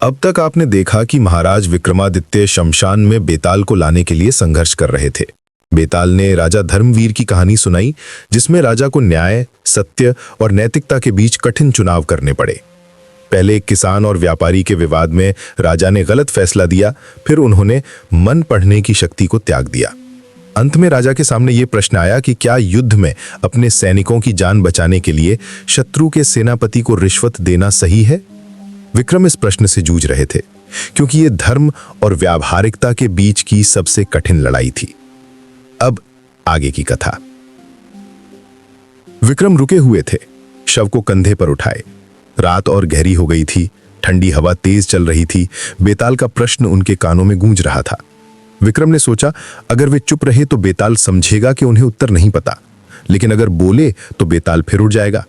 अब तक आपने देखा कि महाराज विक्रमादित्य शमशान में बेताल को लाने के लिए संघर्ष कर रहे थे। बेताल ने राजा धर्मवीर की कहानी सुनाई, जिसमें राजा को न्याय, सत्य और नैतिकता के बीच कठिन चुनाव करने पड़े। पहले एक किसान और व्यापारी के विवाद में राजा ने गलत फैसला दिया, फिर उन्होंने मन पढ़ने की शक्ति को त्याग दिया। अंत में राजा के सामने ये प्रश्न आया कि क्या युद्ध में अपने सैनिकों की जान बचाने के लिए शत्रु के सेनापति को रिश्वत देना सही है? विक्रम इस प्रश्न से जूझ रहे थे, क्योंकि ये धर्म और व्यावहारिकता के बीच की सबसे कठिन लड़ाई थी। अब आगे की कथा। विक्रम रुके हुए थे, शव को कंधे पर उठाए। रात और गहरी हो गई थी, ठंडी हवा तेज चल रही थी। बेताल का प्रश्न उनके कानों में गूंज रहा था। विक्रम ने सोचा, अगर वे चुप रहे तो बेताल समझेगा कि उन्हें उत्तर नहीं पता, लेकिन अगर बोले तो बेताल फिर उठ जाएगा।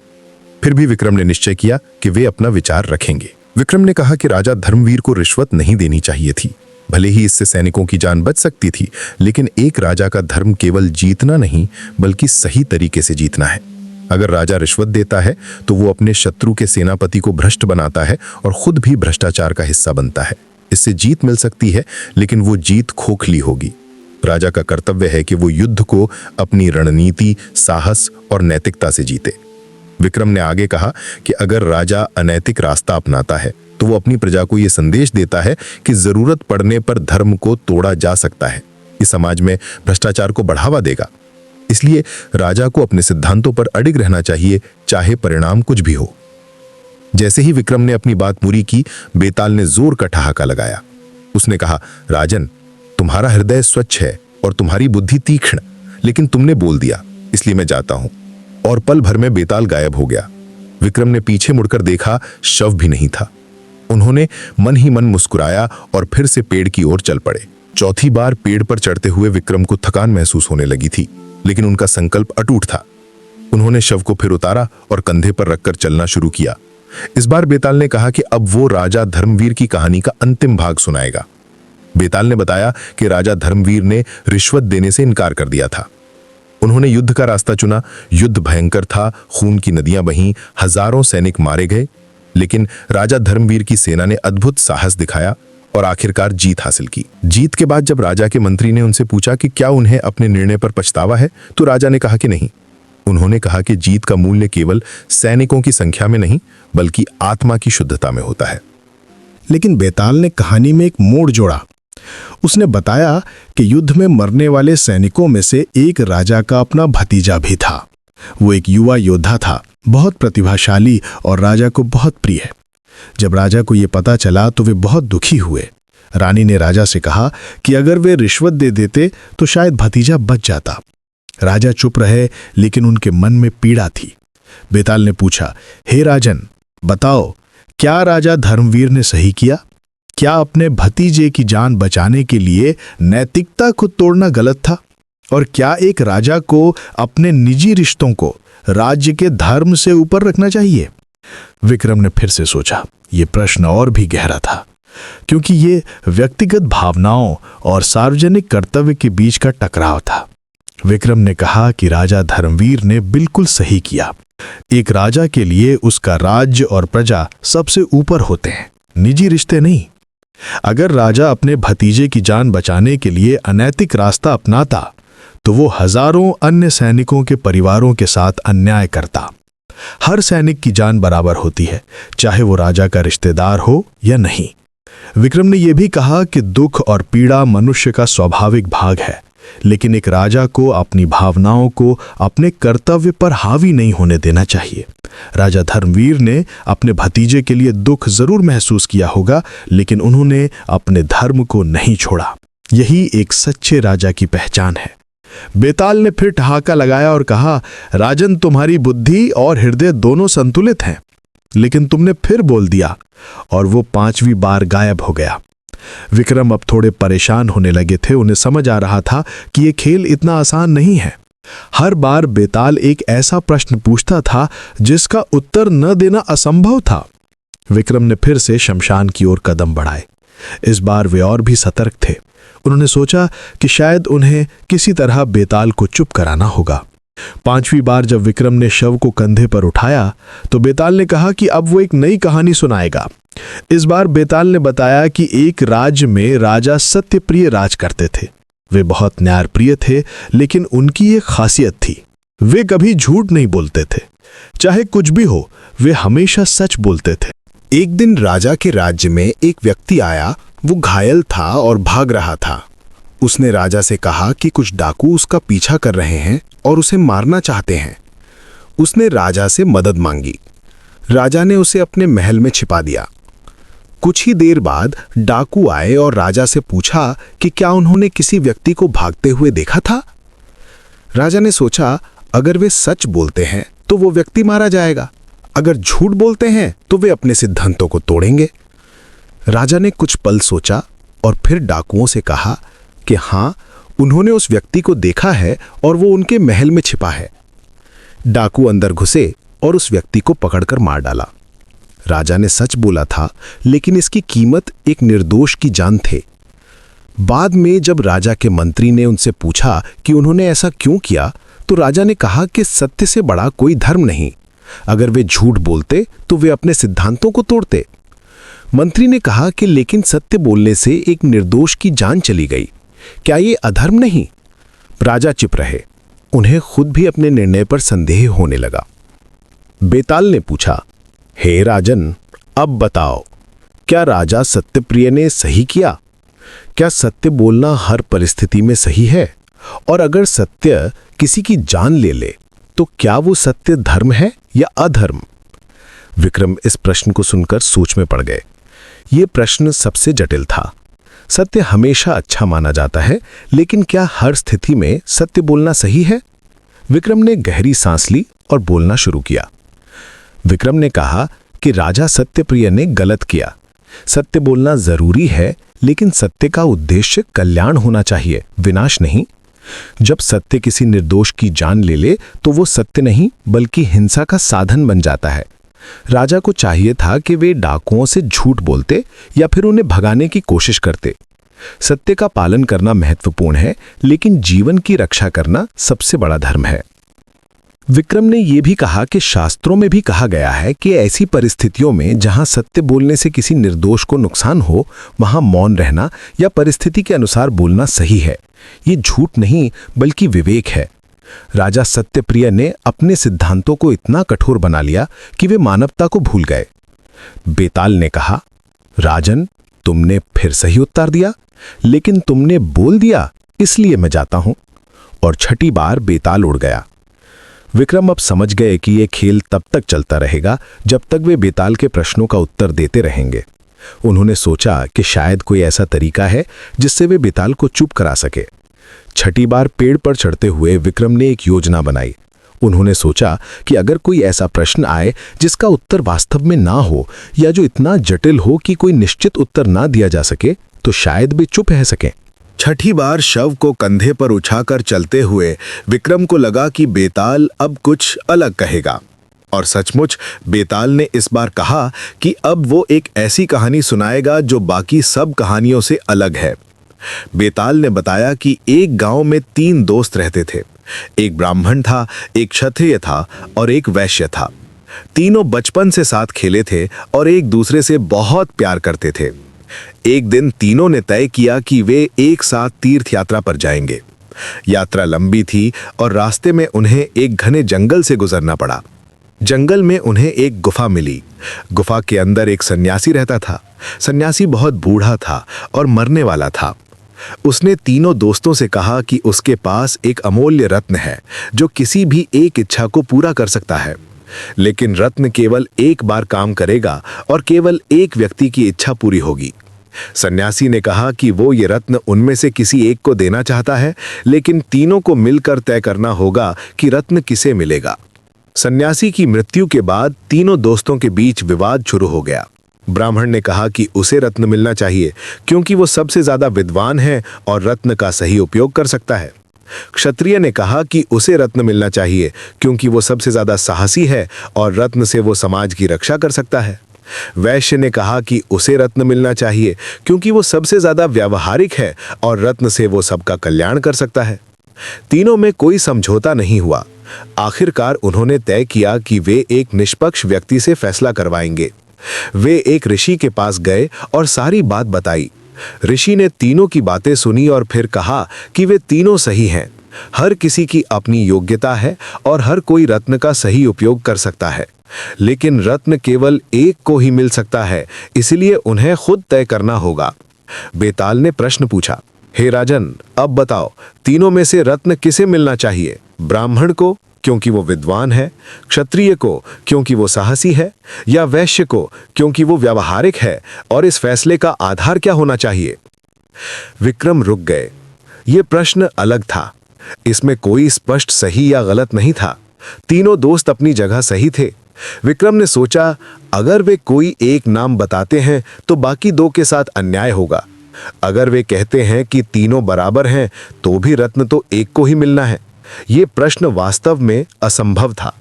फिर भी विक्रम ने निश्चय किया कि वे अपना विचार रखेंगे। विक्रम ने कहा कि राजा धर्मवीर को रिश्वत नहीं देनी चाहिए थी। भले ही इससे सैनिकों की जान बच सकती थी, लेकिन एक राजा का धर्म केवल जीतना नहीं, बल्कि सही तरीके से जीतना है। अगर राजा रिश्वत देता है तो वो अपने शत्रु के सेनापति को भ्रष्ट बनाता है और खुद भी भ्रष्टाचार का हिस्सा बनता है। इससे जीत मिल सकती है, लेकिन वो जीत खोखली होगी। राजा का कर्तव्य है कि वो युद्ध को अपनी रणनीति, साहस और नैतिकता से जीते। विक्रम ने आगे कहा कि अगर राजा अनैतिक रास्ता अपनाता है तो वो अपनी प्रजा को ये संदेश देता है कि जरूरत पड़ने पर धर्म को तोड़ा जा सकता है। इस समाज में भ्रष्टाचार को बढ़ावा देगा। इसलिए राजा को अपने सिद्धांतों पर अडिग रहना चाहिए, चाहे परिणाम कुछ भी हो। जैसे ही विक्रम ने अपनी बात पूरी की, बेताल ने जोर का ठहाका लगाया। उसने कहा, राजन, तुम्हारा हृदय स्वच्छ है और तुम्हारी बुद्धि तीक्ष्ण, लेकिन तुमने बोल दिया, इसलिए मैं जाता हूं। और पल भर में बेताल गायब हो गया। विक्रम ने पीछे मुड़कर देखा, शव भी नहीं था। उन्होंने मन ही मन मुस्कुराया और फिर से पेड़ की ओर चल पड़े। चौथी बार पेड़ पर चढ़ते हुए विक्रम को थकान महसूस होने लगी थी, लेकिन उनका संकल्प अटूट था। उन्होंने शव को फिर उतारा और कंधे पर रखकर चलना शुरू किया। इस बार बेताल ने कहा कि अब वो राजा धर्मवीर की कहानी का अंतिम भाग सुनाएगा। बेताल ने बताया कि राजा धर्मवीर ने रिश्वत देने से इनकार कर दिया था। उन्होंने युद्ध का रास्ता चुना। युद्ध भयंकर था, खून की नदियां बहीं, हजारों सैनिक मारे गए, लेकिन राजा धर्मवीर की सेना ने अद्भुत साहस दिखाया और आखिरकार जीत हासिल की। जीत के बाद जब राजा के मंत्री ने उनसे पूछा कि क्या उन्हें अपने निर्णय पर पछतावा है, तो राजा ने कहा कि नहीं। उन्होंने कहा कि जीत का मूल्य केवल सैनिकों की संख्या में नहीं, बल्कि आत्मा की शुद्धता में होता है। लेकिन बेताल ने कहानी में एक मोड़ जोड़ा। उसने बताया कि युद्ध में मरने वाले सैनिकों में से एक राजा का अपना भतीजा भी था। वो एक युवा योद्धा था, बहुत प्रतिभाशाली और राजा को बहुत प्रिय। जब राजा को यह पता चला तो वे बहुत दुखी हुए। रानी ने राजा से कहा कि अगर वे रिश्वत दे देते तो शायद भतीजा बच जाता। राजा चुप रहे, लेकिन उनके मन में पीड़ा थी। बेताल ने पूछा, हे राजन, बताओ, क्या राजा धर्मवीर ने सही किया? क्या अपने भतीजे की जान बचाने के लिए नैतिकता को तोड़ना गलत था? और क्या एक राजा को अपने निजी रिश्तों को राज्य के धर्म से ऊपर रखना चाहिए? विक्रम ने फिर से सोचा। ये प्रश्न और भी गहरा था, क्योंकि ये व्यक्तिगत भावनाओं और सार्वजनिक कर्तव्य के बीच का टकराव था। विक्रम ने कहा कि राजा धर्मवीर ने बिल्कुल सही किया। एक राजा के लिए उसका राज्य और प्रजा सबसे ऊपर होते हैं, निजी रिश्ते नहीं। अगर राजा अपने भतीजे की जान बचाने के लिए अनैतिक रास्ता अपनाता तो वो हजारों अन्य सैनिकों के परिवारों के साथ अन्याय करता। हर सैनिक की जान बराबर होती है, चाहे वो राजा का रिश्तेदार हो या नहीं। विक्रम ने यह भी कहा कि दुख और पीड़ा मनुष्य का स्वाभाविक भाग है, लेकिन एक राजा को अपनी भावनाओं को अपने कर्तव्य पर हावी नहीं होने देना चाहिए। राजा धर्मवीर ने अपने भतीजे के लिए दुख जरूर महसूस किया होगा, लेकिन उन्होंने अपने धर्म को नहीं छोड़ा। यही एक सच्चे राजा की पहचान है। बेताल ने फिर ठहाका लगाया और कहा, राजन, तुम्हारी बुद्धि और हृदय दोनों संतुलित हैं, लेकिन तुमने फिर बोल दिया। और वो 5वीं बार गायब हो गया। विक्रम अब थोड़े परेशान होने लगे थे। उन्हें समझ आ रहा था कि ये खेल इतना आसान नहीं है। हर बार बेताल एक ऐसा प्रश्न पूछता था जिसका उत्तर न देना असंभव था। विक्रम ने फिर से शमशान की ओर कदम बढ़ाए। इस बार वे और भी सतर्क थे। उन्होंने सोचा कि शायद उन्हें किसी तरह बेताल को चुप कराना होगा। 5वीं बार जब विक्रम ने शव को कंधे पर उठाया तो बेताल ने कहा कि अब वो एक नई कहानी सुनाएगा, इस बार बेताल ने बताया कि एक राज्य में राजा सत्यप्रिय राज करते थे। वे बहुत न्यायप्रिय थे, लेकिन उनकी एक खासियत थी, वे कभी झूठ नहीं बोलते थे। चाहे कुछ भी हो, वे हमेशा सच बोलते थे। एक दिन राजा के राज्य में एक व्यक्ति आया। वो घायल था और भाग रहा था। उसने राजा से कहा कि कुछ डाकू उसका पीछा कर रहे हैं और उसे मारना चाहते हैं। उसने राजा से मदद मांगी। राजा ने उसे अपने महल में छिपा दिया। कुछ ही देर बाद डाकू आए और राजा से पूछा कि क्या उन्होंने किसी व्यक्ति को भागते हुए देखा था। राजा ने सोचा, अगर वे सच बोलते हैं तो वो व्यक्ति मारा जाएगा, अगर झूठ बोलते हैं तो वे अपने सिद्धांतों को तोड़ेंगे। राजा ने कुछ पल सोचा और फिर डाकुओं से कहा कि हाँ, उन्होंने उस व्यक्ति को देखा है और वो उनके महल में छिपा है। डाकू अंदर घुसे और उस व्यक्ति को पकड़कर मार डाला। राजा ने सच बोला था, लेकिन इसकी कीमत एक निर्दोष की जान थी। बाद में जब राजा के मंत्री ने उनसे पूछा कि उन्होंने ऐसा क्यों किया, तो राजा ने कहा कि सत्य से बड़ा कोई धर्म नहीं। अगर वे झूठ बोलते तो वे अपने सिद्धांतों को तोड़ते। मंत्री ने कहा कि लेकिन सत्य बोलने से एक निर्दोष की जान चली गई, क्या ये अधर्म नहीं? राजा चुप रहे। उन्हें खुद भी अपने निर्णय पर संदेह होने लगा। बेताल ने पूछा, हे राजन, अब बताओ, क्या राजा सत्यप्रिय ने सही किया? क्या सत्य बोलना हर परिस्थिति में सही है? और अगर सत्य किसी की जान ले ले तो क्या वो सत्य धर्म है या अधर्म? विक्रम इस प्रश्न को सुनकर सोच में पड़ गए। ये प्रश्न सबसे जटिल था। सत्य हमेशा अच्छा माना जाता है, लेकिन क्या हर स्थिति में सत्य बोलना सही है? विक्रम ने गहरी सांस ली और बोलना शुरू किया। विक्रम ने कहा कि राजा सत्यप्रिय ने गलत किया। सत्य बोलना जरूरी है, लेकिन सत्य का उद्देश्य कल्याण होना चाहिए, विनाश नहीं। जब सत्य किसी निर्दोष की जान ले ले तो वो सत्य नहीं बल्कि हिंसा का साधन बन जाता है। राजा को चाहिए था कि वे डाकुओं से झूठ बोलते या फिर उन्हें भगाने की कोशिश करते। सत्य का पालन करना महत्वपूर्ण है, लेकिन जीवन की रक्षा करना सबसे बड़ा धर्म है। विक्रम ने यह भी कहा कि शास्त्रों में भी कहा गया है कि ऐसी परिस्थितियों में जहां सत्य बोलने से किसी निर्दोष को नुकसान हो, वहां मौन रहना या परिस्थिति के अनुसार बोलना सही है। ये झूठ नहीं बल्कि विवेक है। राजा सत्यप्रिय ने अपने सिद्धांतों को इतना कठोर बना लिया कि वे मानवता को भूल गए। बेताल ने कहा, राजन, तुमने फिर सही उत्तर दिया, लेकिन तुमने बोल दिया, इसलिए मैं जाता हूं। और छठी बार बेताल उड़ गया। विक्रम अब समझ गए कि यह खेल तब तक चलता रहेगा जब तक वे बेताल के प्रश्नों का उत्तर देते रहेंगे। उन्होंने सोचा कि शायद कोई ऐसा तरीका है जिससे वे बेताल को चुप करा सके। छठी बार पेड़ पर चढ़ते हुए विक्रम ने एक योजना बनाई। उन्होंने सोचा कि अगर कोई ऐसा प्रश्न आए जिसका उत्तर वास्तव में ना हो या जो इतना जटिल हो कि कोई निश्चित उत्तर ना दिया जा सके, तो शायद वे चुप रह सकें। छठी बार शव को कंधे पर उठाकर चलते हुए विक्रम को लगा कि बेताल अब कुछ अलग कहेगा। और सचमुच बेताल ने इस बार कहा कि अब वो एक ऐसी कहानी सुनाएगा जो बाकी सब कहानियों से अलग है। बेताल ने बताया कि एक गांव में 3 दोस्त रहते थे। एक ब्राह्मण था, एक क्षत्रिय था और एक वैश्य था। तीनों बचपन से साथ खेले थे और एक दूसरे से बहुत प्यार करते थे। एक दिन तीनों ने तय किया कि वे एक साथ तीर्थ यात्रा पर जाएंगे। यात्रा लंबी थी और रास्ते में उन्हें एक घने जंगल से गुजरना पड़ा। जंगल में उन्हें एक गुफा मिली। गुफा के अंदर एक सन्यासी रहता था। सन्यासी बहुत बूढ़ा था और मरने वाला था। उसने तीनों दोस्तों से कहा कि उसके पास एक अमूल्य रत्न है जो किसी भी एक इच्छा को पूरा कर सकता है, लेकिन रत्न केवल एक बार काम करेगा और केवल एक व्यक्ति की इच्छा पूरी होगी। सन्यासी ने कहा कि वो ये रत्न उनमें से किसी एक को देना चाहता है, लेकिन तीनों को मिलकर तय करना होगा कि रत्न किसे मिलेगा। सन्यासी की मृत्यु के बाद तीनों दोस्तों के बीच विवाद शुरू हो गया। ब्राह्मण ने कहा कि उसे रत्न मिलना चाहिए क्योंकि वो सबसे ज्यादा विद्वान है और रत्न का सही उपयोग कर सकता है। क्षत्रिय ने कहा कि उसे रत्न मिलना चाहिए क्योंकि वो सबसे ज्यादा साहसी है और रत्न से वो समाज की रक्षा कर सकता है। वैश्य ने कहा कि उसे रत्न मिलना चाहिए क्योंकि वो सबसे ज्यादा व्यावहारिक है और रत्न से वो सबका कल्याण कर सकता है। तीनों में कोई समझौता नहीं हुआ। आखिरकार उन्होंने तय किया कि वे एक निष्पक्ष व्यक्ति से फैसला करवाएंगे। वे एक ऋषि के पास गए और सारी बात बताई। ऋषि ने तीनों की बातें सुनी और फिर कहा कि वे तीनों सही हैं। हर किसी की अपनी योग्यता है और हर कोई रत्न का सही उपयोग कर सकता है, लेकिन रत्न केवल एक को ही मिल सकता है, इसलिए उन्हें खुद तय करना होगा। बेताल ने प्रश्न पूछा, हे राजन, अब बताओ, तीनों में से रत्न किसे मिलना चाहिए? ब्राह्मण को क्योंकि वो विद्वान है, क्षत्रिय को क्योंकि वो साहसी है, या वैश्य को क्योंकि वो व्यावहारिक है? और इस फैसले का आधार क्या होना चाहिए? विक्रम रुक गए। ये प्रश्न अलग था, इसमें कोई स्पष्ट सही या गलत नहीं था। तीनों दोस्त अपनी जगह सही थे। विक्रम ने सोचा, अगर वे कोई एक नाम बताते हैं तो बाकी दो के साथ अन्याय होगा। अगर वे कहते हैं कि तीनों बराबर हैं तो भी रत्न तो एक को ही मिलना है। ये प्रश्न वास्तव में असंभव था।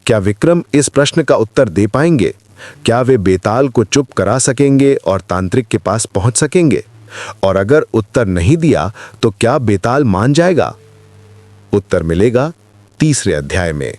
क्या विक्रम इस प्रश्न का उत्तर दे पाएंगे? क्या वे बेताल को चुप करा सकेंगे और तांत्रिक के पास पहुंच सकेंगे? और अगर उत्तर नहीं दिया तो क्या बेताल मान जाएगा? उत्तर मिलेगा तीसरे अध्याय में।